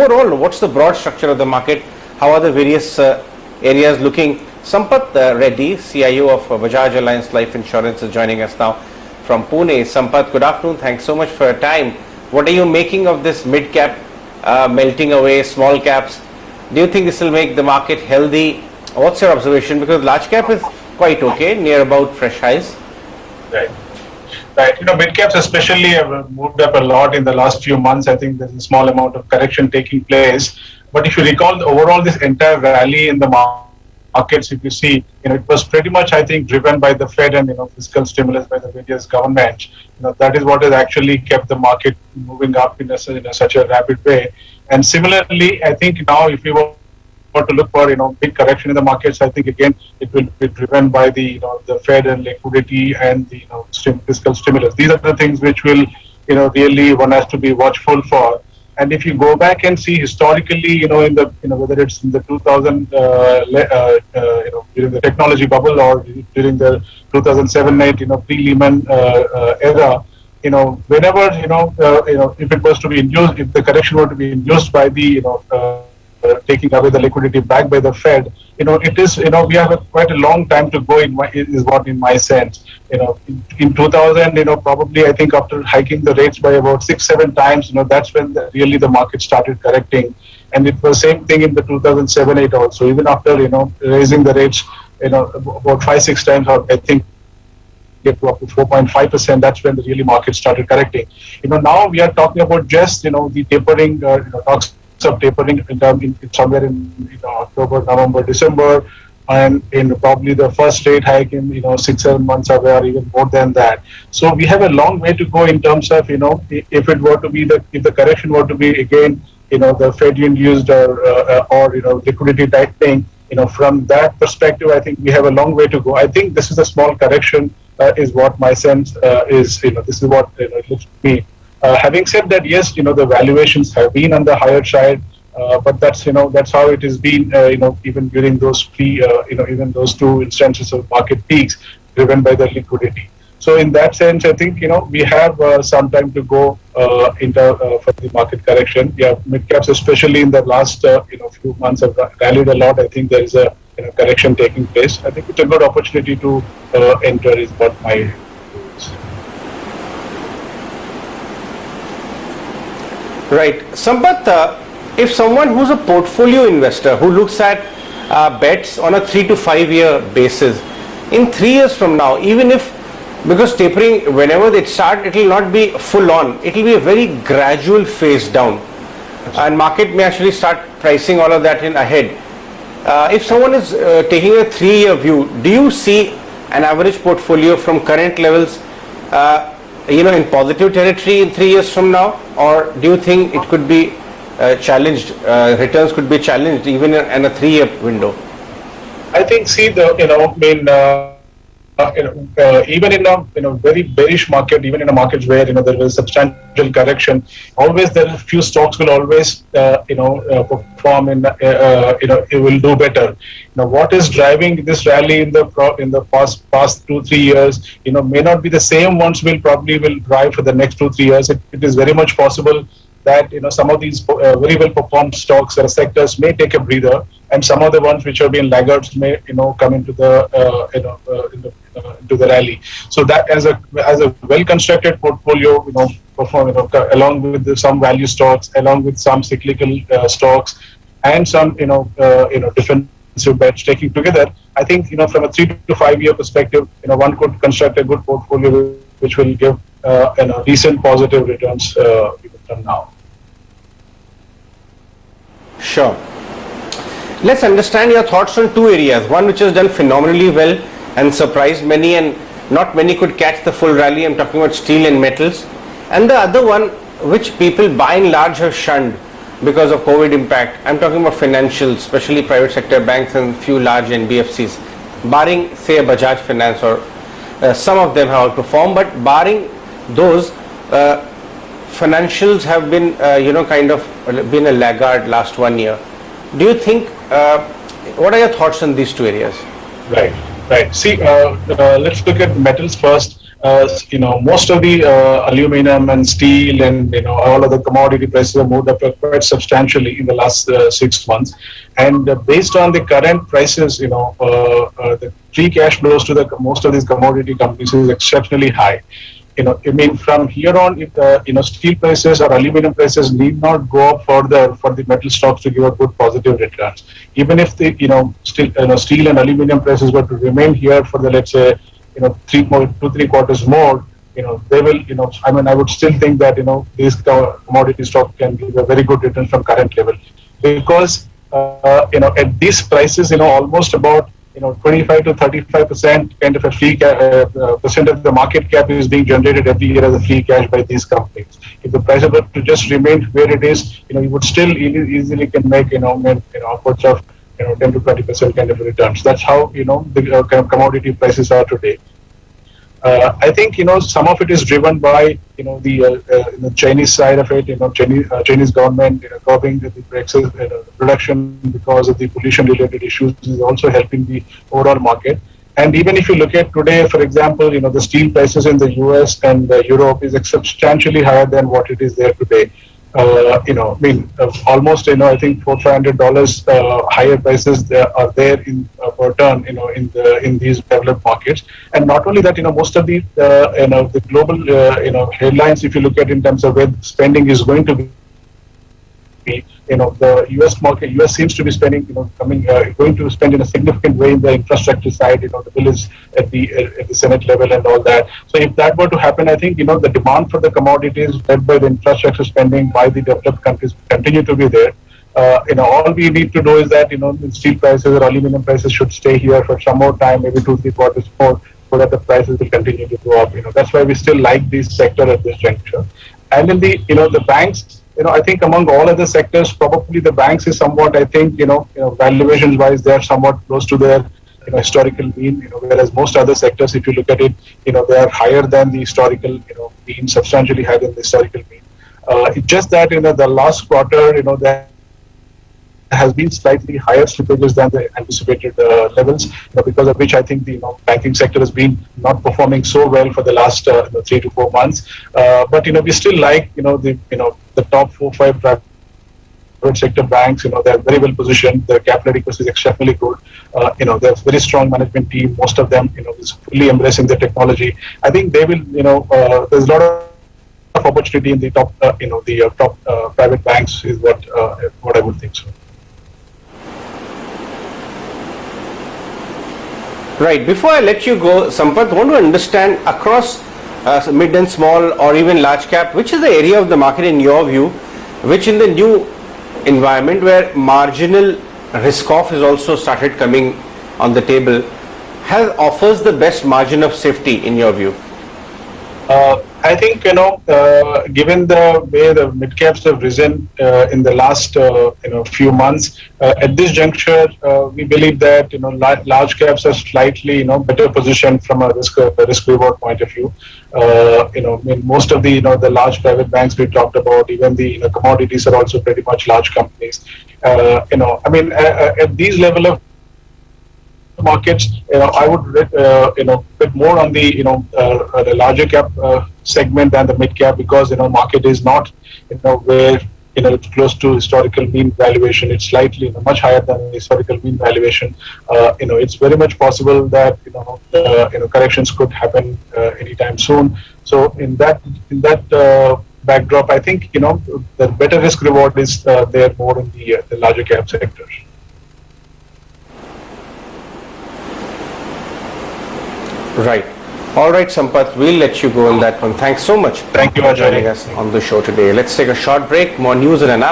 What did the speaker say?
overall, what's the broad structure of the market? How are the various areas looking? Sampath Reddy, CIO of Bajaj Allianz Life Insurance, is joining us now from Pune. Sampath, good afternoon. Thanks so much for your time. What are you making of this mid-cap melting away, small caps? Do you think this will make the market healthy? What's your observation? Because large cap is quite okay, near about fresh highs. Right. Right. Mid caps especially have moved up a lot in the last few months. I think there's a small amount of correction taking place. But if you recall, overall, this entire rally in the markets, if you see, it was pretty much, I think, driven by the Fed and fiscal stimulus by the various governments. That is what has actually kept the market moving up in such a rapid way. And similarly, I think now, if you were to look for big correction in the markets, I think again it will be driven by the the Fed and liquidity and the fiscal stimulus. These are the things which will really one has to be watchful for. And if you go back and see historically, in the whether it's in the 2000 during the technology bubble or during the 2007-8 pre-Lehman era, whenever if it was to be induced, if the correction were to be induced by the taking away the liquidity back by the Fed, it is, we have quite a long time to go in my sense. In 2000, probably I think after hiking the rates by about 6-7 times, that's when really the market started correcting. And it was same thing in the 2007-8 also. Even after, raising the rates, about 5-6 times, or I think get to up to 4.5%, that's when the really market started correcting. Now we are talking about just, the tapering, talks of tapering in somewhere in October, November, December, and in probably the first rate hike in 6-7 months away, or even more than that. So we have a long way to go in terms of if it were to be if the correction were to be again the Fed induced or liquidity tightening. From that perspective, I think we have a long way to go. I think this is a small correction, is what my sense is. This is what it looks to me. Having said that, yes, the valuations have been on the higher side, but that's how it has been, even during those even those two instances of market peaks driven by the liquidity. So in that sense, I think we have some time to go for the market correction. Yeah, mid caps, especially in the last few months, have rallied a lot. I think there is a correction taking place. I think it's a good opportunity to enter, is what my view is. Right. Sampath, if someone who's a portfolio investor who looks at bets on a 3 to 5 year basis, in 3 years from now, even if, because tapering, whenever they start, it will not be full on, it will be a very gradual phase down. And market may actually start pricing all of that in ahead. If someone is taking a 3-year view, do you see an average portfolio from current levels in positive territory in 3 years from now, or do you think it could be challenged, returns could be challenged even in a 3-year window? I think, see, even in a very bearish market, even in a market where there is substantial correction, always there are few stocks will always perform it will do better. What is driving this rally in the past 2-3 years, may not be the same ones will drive for the next 2-3 years. It is very much possible that some of these very well performed stocks or sectors may take a breather, and some of the ones which have been laggards may come into the into the rally. So that as a well constructed portfolio, perform along with some value stocks, along with some cyclical stocks, and some defensive bets taking together, I think from a 3 to 5 year perspective, one could construct a good portfolio which will give decent positive returns from now. Sure. Let's understand your thoughts on two areas. One which has done phenomenally well and surprised many, and not many could catch the full rally. I'm talking about steel and metals. And the other one which people by and large have shunned because of COVID impact. I'm talking about financials, especially private sector banks and few large NBFCs. Barring, say, a Bajaj Finance, or some of them have outperformed, but barring those, financials have been, kind of been a laggard last 1 year. Do you think, what are your thoughts on these two areas? Right. See, let's look at metals first. most of the aluminum and steel and all of the commodity prices have moved up quite substantially in the last 6 months. And based on the current prices, the free cash flows to the most of these commodity companies is exceptionally high. From here on, if steel prices or aluminum prices need not go up further for the metal stocks to give a good positive returns. Even if the steel and aluminum prices were to remain here for the, let's say, 2-3 quarters more, they will, I would still think that these commodity stocks can give a very good return from current level, because at these prices, almost about 25 to 35% kind of a percent of the market cap is being generated every year as a free cash by these companies. If the price were to just remain where it is, you would still easily can make upwards of 10 to 20% kind of returns. That's how the kind of commodity prices are today. I think some of it is driven by the Chinese side of it. Chinese government curbing the production because of the pollution related issues is also helping the overall market. And even if you look at today, for example, the steel prices in the US and Europe is substantially higher than what it is there today. Almost I think $400-500 higher prices are there in per ton in these developed markets. And not only that, most of the global headlines, if you look at in terms of where spending is going to be, the US market, US seems to be spending, going to spend in a significant way in the infrastructure side. The bill is at the Senate level and all that. So if that were to happen, I think, the demand for the commodities led by the infrastructure spending by the developed countries continue to be there. All we need to do is that, the steel prices or aluminum prices should stay here for some more time, maybe 2-3 quarters more, so that the prices will continue to go up. That's why we still like this sector at this juncture. And in the banks, I think among all other sectors, probably the banks is somewhat, I think, valuations wise, they are somewhat close to their historical mean, whereas most other sectors, if you look at it, they are higher than the historical, mean, substantially higher than the historical mean. It's just that, the last quarter, there has been slightly higher slippages than the anticipated levels, because of which I think the banking sector has been not performing so well for the last 3 to 4 months. But we still like the top 4-5 private sector banks. They are very well positioned. Their capital adequacy is exceptionally good. They have very strong management team. Most of them is fully embracing the technology. I think they will. There's a lot of opportunity in the top top private banks is what I would think so. Right. Before I let you go, Sampath, I want to understand across mid and small or even large cap, which is the area of the market in your view, which in the new environment where marginal risk off is also started coming on the table, offers the best margin of safety in your view? I think, given the way the mid caps have risen in the last, few months, at this juncture, we believe that, large caps are slightly, better positioned from a risk reward point of view. Most of the, the large private banks we talked about, even the, commodities are also pretty much large companies. At these level of markets, I would bet more on the larger cap segment than the mid cap, because market is not where it's close to historical mean valuation. It's slightly much higher than the historical mean valuation. It's very much possible that corrections could happen anytime soon. So in that backdrop, I think the better risk reward is there more in the larger cap sector. Right. All right, Sampath, we'll let you go on that one. Thanks so much. Thank you, for Ajay. joining us on the show today. Let's take a short break. More news and analysis.